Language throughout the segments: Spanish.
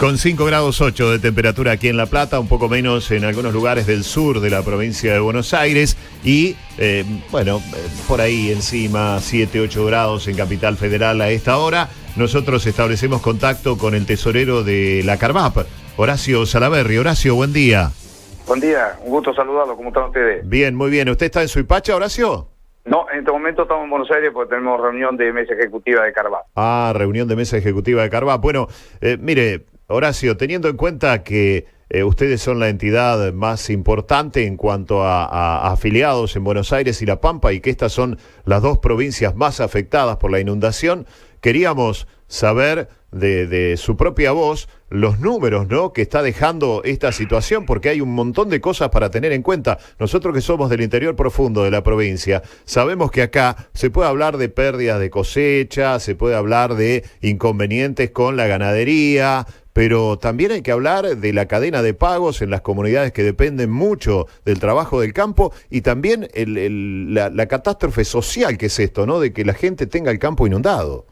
Con 5 grados 8 de temperatura aquí en La Plata, un poco menos en algunos lugares del sur de la provincia de Buenos Aires y, por ahí encima 7, 8 grados en Capital Federal a esta hora. Nosotros establecemos contacto con el tesorero de la Carvap, Horacio Salaberry. Horacio, buen día. Buen día, un gusto saludarlo. ¿Cómo están ustedes? Bien, muy bien. ¿Usted está en Suipacha, Horacio? No, en este momento estamos en Buenos Aires porque tenemos reunión de mesa ejecutiva de Carvap. Ah, reunión de mesa ejecutiva de Carvap. Bueno, mire, Horacio, teniendo en cuenta que ustedes son la entidad más importante en cuanto a afiliados en Buenos Aires y La Pampa, y que estas son las dos provincias más afectadas por la inundación, queríamos saber de su propia voz los números, ¿no?, que está dejando esta situación, porque hay un montón de cosas para tener en cuenta. Nosotros que somos del interior profundo de la provincia, sabemos que acá se puede hablar de pérdidas de cosecha, se puede hablar de inconvenientes con la ganadería, pero también hay que hablar de la cadena de pagos en las comunidades que dependen mucho del trabajo del campo, y también la catástrofe social que es esto, ¿no?, de que la gente tenga el campo inundado.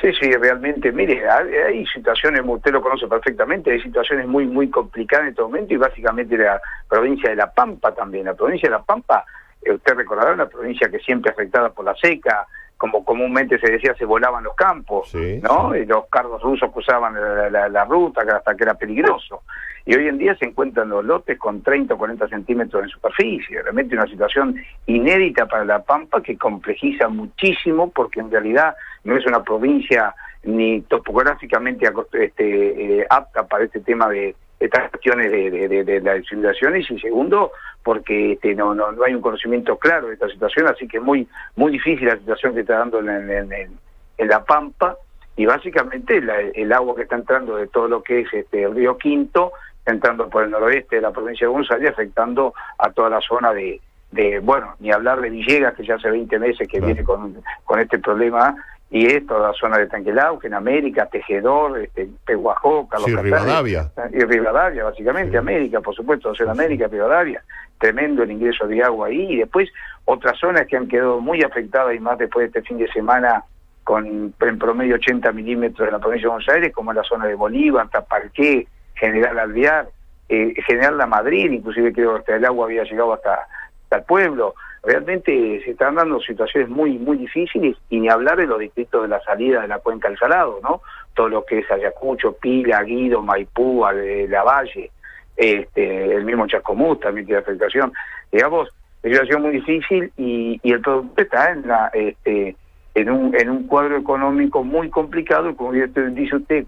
Sí, realmente, mire, hay situaciones, usted lo conoce perfectamente, hay situaciones muy complicadas en este momento, y básicamente la provincia de La Pampa también. La provincia de La Pampa, usted recordará, una provincia que siempre afectada por la seca, como comúnmente se decía, se volaban los campos, sí, ¿no? Sí. Y los carros rusos cruzaban la ruta hasta que era peligroso. Y hoy en día se encuentran los lotes con 30 o 40 centímetros de superficie. Realmente una situación inédita para La Pampa, que complejiza muchísimo, porque en realidad no es una provincia ni topográficamente apta para este tema de estas cuestiones de las inundaciones, y segundo, porque no hay un conocimiento claro de esta situación, así que es muy difícil la situación que está dando en La Pampa. Y básicamente el agua que está entrando de todo lo que es el río Quinto, está entrando por el noroeste de la provincia de Buenos Aires, afectando a toda la zona de ni hablar de Villegas, que ya hace 20 meses que viene con este problema, y es toda la zona de Tanquelauquen, América, Tejedor, Pehuajó, Carlos Castaño, Rivadavia. Y Rivadavia, básicamente, sí. América, por supuesto, América, Rivadavia, tremendo el ingreso de agua ahí, y después otras zonas que han quedado muy afectadas, y más después de este fin de semana, con en promedio 80 milímetros en la provincia de Buenos Aires, como en la zona de Bolívar, Tapalqué, General Alvear, General La Madrid, inclusive creo que hasta el agua había llegado hasta el pueblo. Realmente se están dando situaciones muy difíciles, y ni hablar de los distritos de la salida de la cuenca del Salado, ¿no? Todo lo que es Ayacucho, Pila, Guido, Maipú, Lavalle, el mismo Chascomús también tiene afectación. Digamos, es una situación muy difícil, y el producto está en un cuadro económico muy complicado, y como dice usted,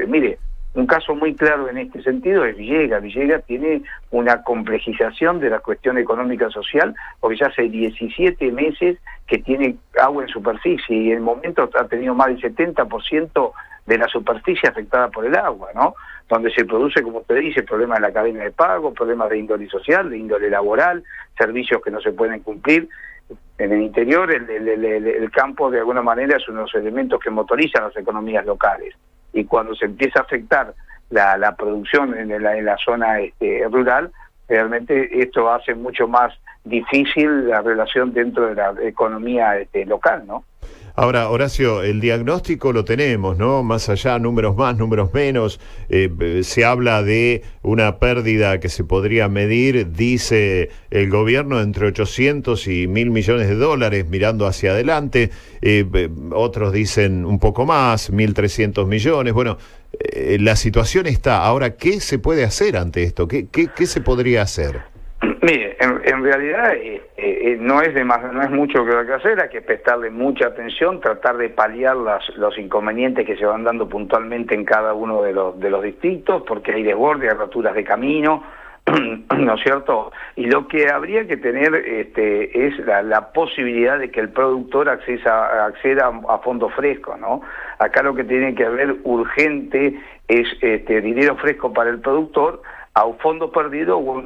mire, un caso muy claro en este sentido es Villegas. Villegas tiene una complejización de la cuestión económica social, porque ya hace 17 meses que tiene agua en superficie, y en el momento ha tenido más del 70% de la superficie afectada por el agua, ¿no? Donde se produce, como usted dice, problemas de la cadena de pago, problemas de índole social, de índole laboral, servicios que no se pueden cumplir. En el interior, el campo, de alguna manera, es uno de los elementos que motorizan las economías locales. Y cuando se empieza a afectar la producción en la zona rural, realmente esto hace mucho más difícil la relación dentro de la economía local, ¿no? Ahora, Horacio, el diagnóstico lo tenemos, ¿no? Más allá, números más, números menos, se habla de una pérdida que se podría medir, dice el gobierno, entre 800 y 1.000 millones de dólares mirando hacia adelante, otros dicen un poco más, 1.300 millones, bueno, la situación está. Ahora, ¿qué se puede hacer ante esto? ¿Qué se podría hacer? Mire, en realidad no es mucho que hay que hacer, hay que prestarle mucha atención, tratar de paliar los inconvenientes que se van dando puntualmente en cada uno de los distritos, porque hay desbordes, hay roturas de camino, ¿no es cierto? Y lo que habría que tener es la posibilidad de que el productor acceda a fondo fresco, ¿no? Acá lo que tiene que haber urgente es dinero fresco para el productor, a un fondo perdido o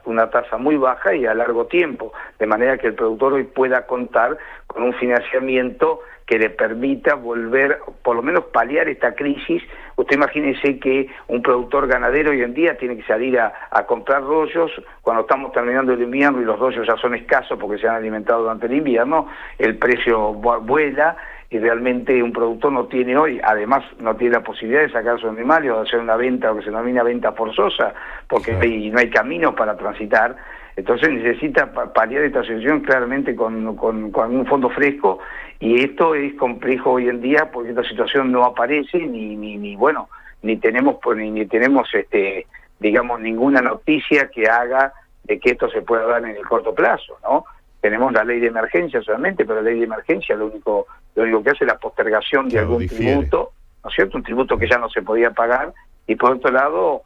una tasa muy baja y a largo tiempo, de manera que el productor hoy pueda contar con un financiamiento que le permita volver, por lo menos paliar esta crisis. Usted imagínese que un productor ganadero hoy en día tiene que salir a comprar rollos cuando estamos terminando el invierno y los rollos ya son escasos porque se han alimentado durante el invierno, el precio vuela, y realmente un productor no tiene hoy, además no tiene la posibilidad de sacar sus animales o de hacer una venta, lo que se denomina venta forzosa, porque no hay caminos para transitar. Entonces necesita paliar esta situación claramente con un fondo fresco, y esto es complejo hoy en día porque esta situación no aparece ni tenemos digamos ninguna noticia que haga de que esto se pueda dar en el corto plazo, ¿no? Tenemos la ley de emergencia solamente, pero la ley de emergencia lo único que hace es la postergación de algún tributo, ¿no es cierto? Un tributo que ya no se podía pagar, y por otro lado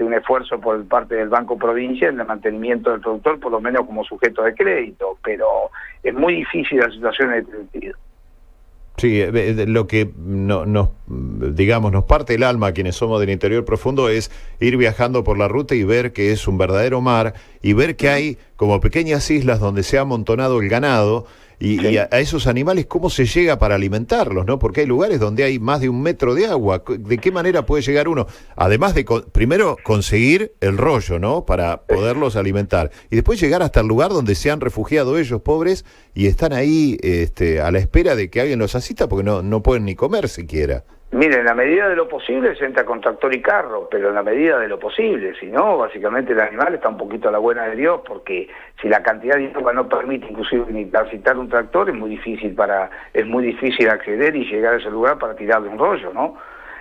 un esfuerzo por parte del Banco Provincia en el mantenimiento del productor, por lo menos como sujeto de crédito, pero es muy difícil la situación en este sentido. Sí, lo que nos parte el alma a quienes somos del interior profundo es ir viajando por la ruta y ver que es un verdadero mar, y ver que hay como pequeñas islas donde se ha amontonado el ganado, y a esos animales cómo se llega para alimentarlos, ¿no? Porque hay lugares donde hay más de 1 metro de agua. ¿De qué manera puede llegar uno? Además de, primero, conseguir el rollo, ¿no? Para poderlos alimentar. Y después llegar hasta el lugar donde se han refugiado ellos, pobres, y están ahí a la espera de que alguien los asista, porque no pueden ni comer siquiera. Mire, en la medida de lo posible se entra con tractor y carro, pero en la medida de lo posible, si no, básicamente el animal está un poquito a la buena de Dios, porque si la cantidad de agua no permite inclusive ni transitar un tractor, es muy difícil acceder y llegar a ese lugar para tirarle un rollo, ¿no?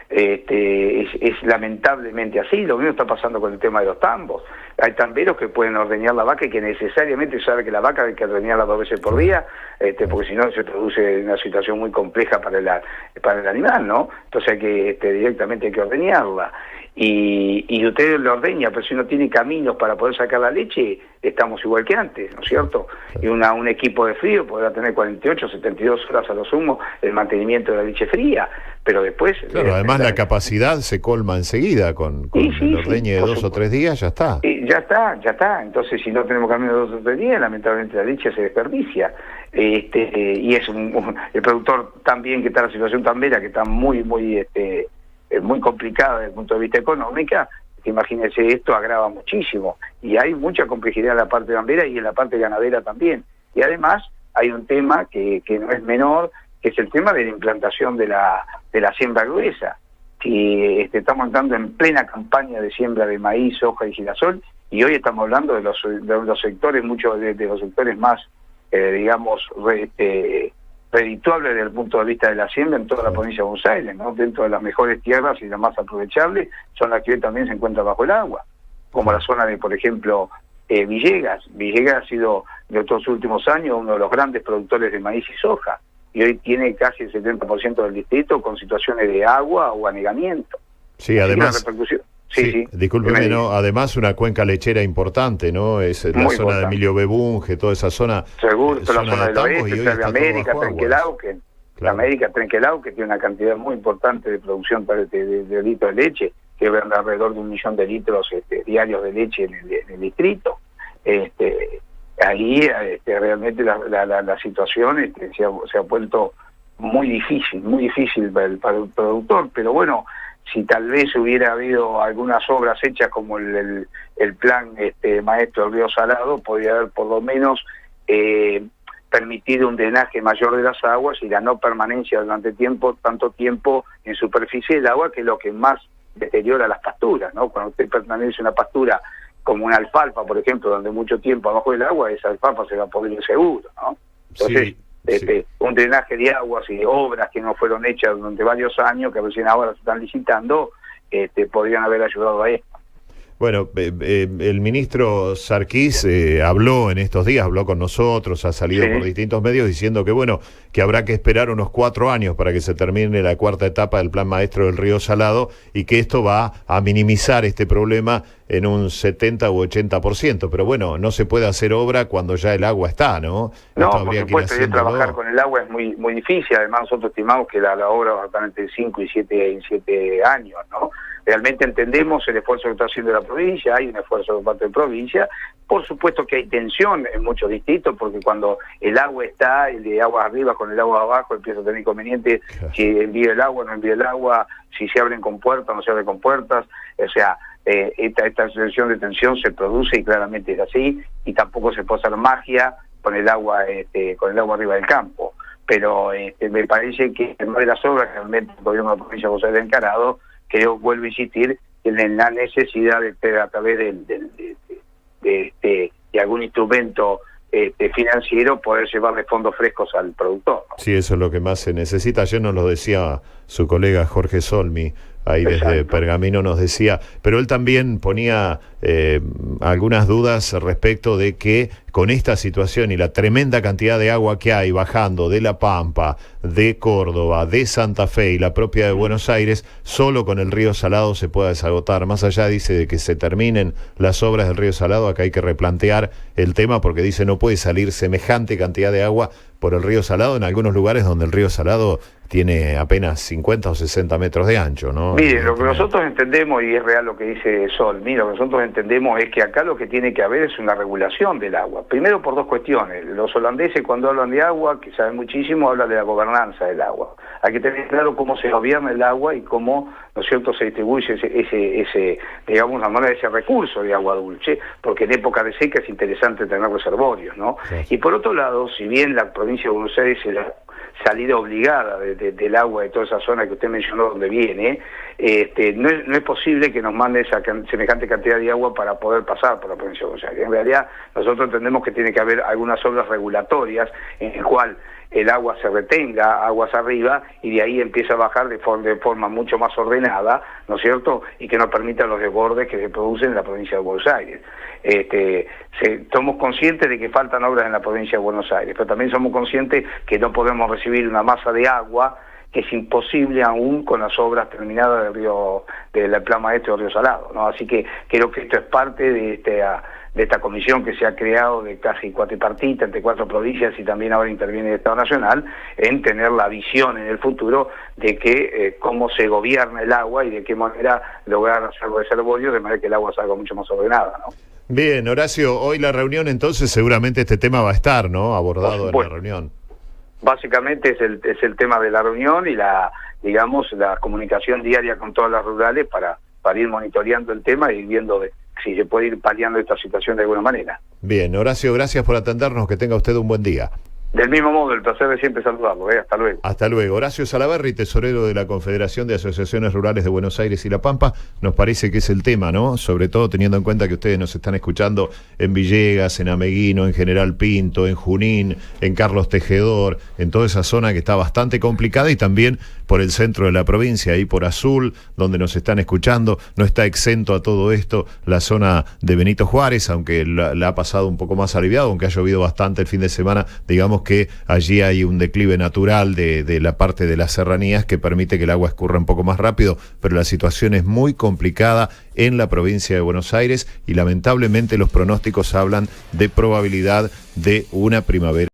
Es lamentablemente así. Lo mismo está pasando con el tema de los tambos. Hay tamberos que pueden ordeñar la vaca y que necesariamente sabe que la vaca hay que ordeñarla 2 veces por día, porque si no se produce una situación muy compleja para el animal, ¿no? Entonces hay que directamente hay que ordeñarla. Y usted lo ordeña, pero si no tiene caminos para poder sacar la leche, estamos igual que antes, ¿no es cierto? Y un equipo de frío podrá tener 48, 72 horas a lo sumo el mantenimiento de la leche fría, pero después... Claro, además la capacidad se colma enseguida con el ordeñe de 2 o 3 días, ya está. Ya está. Entonces, si no tenemos camino de 2 o 3 días, lamentablemente la leche se desperdicia. Y es el productor también, que está en la situación tan vera, que está muy complicada desde el punto de vista económico, que imagínense, esto agrava muchísimo, y hay mucha complejidad en la parte gambera y en la parte ganadera también. Y además hay un tema que no es menor, que es el tema de la implantación de la siembra gruesa, que estamos entrando en plena campaña de siembra de maíz, soja y girasol, y hoy estamos hablando de los sectores, muchos de los sectores más, redituables desde el punto de vista de la siembra en toda la provincia de Buenos Aires, ¿no? Dentro de las mejores tierras y las más aprovechables son las que hoy también se encuentran bajo el agua, como la zona de, por ejemplo, Villegas. Villegas ha sido, de estos últimos años, uno de los grandes productores de maíz y soja, y hoy tiene casi el 70% del distrito con situaciones de agua o anegamiento. Sí, además... Sí. Discúlpeme, ¿no? Además una cuenca lechera importante, ¿no? Es la muy zona importante. de Emilio Bebunge, toda esa zona. Seguro, toda la zona del oeste, está América, Trenquelauquen. La América Trenquelauquen tiene una cantidad muy importante de producción de litros de leche, que es alrededor de 1 millón de litros diarios de leche en el distrito. Ahí realmente la situación se ha vuelto muy difícil para el productor, pero bueno, si tal vez hubiera habido algunas obras hechas como el plan maestro del Río Salado, podría haber por lo menos permitido un drenaje mayor de las aguas y la no permanencia durante tanto tiempo en superficie del agua, que es lo que más deteriora las pasturas, ¿no? Cuando usted permanece en una pastura como una alfalfa, por ejemplo, donde mucho tiempo abajo del agua, esa alfalfa se va a podrir seguro, ¿no? Entonces, un drenaje de aguas y de obras que no fueron hechas durante varios años, que recién ahora se están licitando, podrían haber ayudado a esto. Bueno, el ministro Sarkis habló en estos días, habló con nosotros, ha salido por distintos medios diciendo que bueno, que habrá que esperar unos 4 años para que se termine la 4ª etapa del plan maestro del Río Salado, y que esto va a minimizar este problema en un 70 u 80%, pero bueno, no se puede hacer obra cuando ya el agua está, ¿no? No, por supuesto, trabajar con el agua es muy difícil. Además nosotros estimamos que la obra va a estar entre 5 y 7 años, ¿no? Realmente entendemos el esfuerzo que está haciendo la provincia, hay un esfuerzo por parte de la provincia. Por supuesto que hay tensión en muchos distritos, porque cuando el agua está, el de agua arriba con el agua abajo empieza a tener inconvenientes, si envía el agua, no envía el agua, si se abren con puertas, no se abren con puertas, o sea, esta situación de tensión se produce y claramente es así, y tampoco se puede hacer magia con el agua arriba del campo. pero me parece que en de las obras que realmente el gobierno de la provincia de Buenos Aires ha encarado, creo, vuelvo a insistir, en la necesidad de a través de algún instrumento financiero poder llevarle fondos frescos al productor, ¿no? Sí, eso es lo que más se necesita. Ayer nos lo decía su colega Jorge Solmi, ahí desde Pergamino nos decía, pero él también ponía algunas dudas respecto de que con esta situación y la tremenda cantidad de agua que hay bajando de La Pampa, de Córdoba, de Santa Fe y la propia de Buenos Aires, solo con el río Salado se pueda desagotar. Más allá, dice, de que se terminen las obras del río Salado, acá hay que replantear el tema porque dice no puede salir semejante cantidad de agua por el río Salado en algunos lugares donde el río Salado tiene apenas 50 o 60 metros de ancho, ¿no? Mire, lo que nosotros entendemos, y es real lo que dice Sol, mira, lo que nosotros entendemos es que acá lo que tiene que haber es una regulación del agua. Primero por dos cuestiones. Los holandeses cuando hablan de agua, que saben muchísimo, hablan de la gobernanza del agua. Hay que tener claro cómo se gobierna el agua y cómo, ¿no es cierto?, se distribuye ese digamos, una manera, ese recurso de agua dulce, porque en época de seca es interesante tener reservorios, ¿no? Sí. Y por otro lado, si bien la provincia de Buenos Aires es la salida obligada del agua de toda esa zona que usted mencionó donde viene, no es posible que nos mande semejante cantidad de agua para poder pasar por la provincia de Buenos Aires. En realidad nosotros entendemos que tiene que haber algunas obras regulatorias en el cual el agua se retenga aguas arriba y de ahí empieza a bajar de forma mucho más ordenada, ¿no es cierto?, y que no permita los desbordes que se producen en la provincia de Buenos Aires. Somos conscientes de que faltan obras en la provincia de Buenos Aires, pero también somos conscientes que no podemos recibir una masa de agua que es imposible aún con las obras terminadas del plan maestro del río Salado, ¿no? Así que creo que esto es parte de esta comisión que se ha creado de casi cuatripartita entre 4 provincias y también ahora interviene el Estado Nacional en tener la visión en el futuro de que cómo se gobierna el agua y de qué manera lograr hacer reservorios de manera que el agua salga mucho más ordenada, ¿no? Bien, Horacio, hoy la reunión entonces seguramente este tema va a estar, ¿no?, abordado en la reunión. Básicamente es el tema de la reunión y la comunicación diaria con todas las rurales para ir monitoreando el tema y viendo si se puede ir paliando esta situación de alguna manera. Bien, Horacio, gracias por atendernos, que tenga usted un buen día. Del mismo modo, el placer de siempre saludarlo, hasta luego. Hasta luego. Horacio Salaverry, tesorero de la Confederación de Asociaciones Rurales de Buenos Aires y La Pampa, nos parece que es el tema, ¿no? Sobre todo teniendo en cuenta que ustedes nos están escuchando en Villegas, en Ameguino, en General Pinto, en Junín, en Carlos Tejedor, en toda esa zona que está bastante complicada y también por el centro de la provincia, ahí por Azul, donde nos están escuchando. No está exento a todo esto la zona de Benito Juárez, aunque la ha pasado un poco más aliviado, aunque ha llovido bastante el fin de semana, digamos que allí hay un declive natural de la parte de las serranías que permite que el agua escurra un poco más rápido, pero la situación es muy complicada en la provincia de Buenos Aires y lamentablemente los pronósticos hablan de probabilidad de una primavera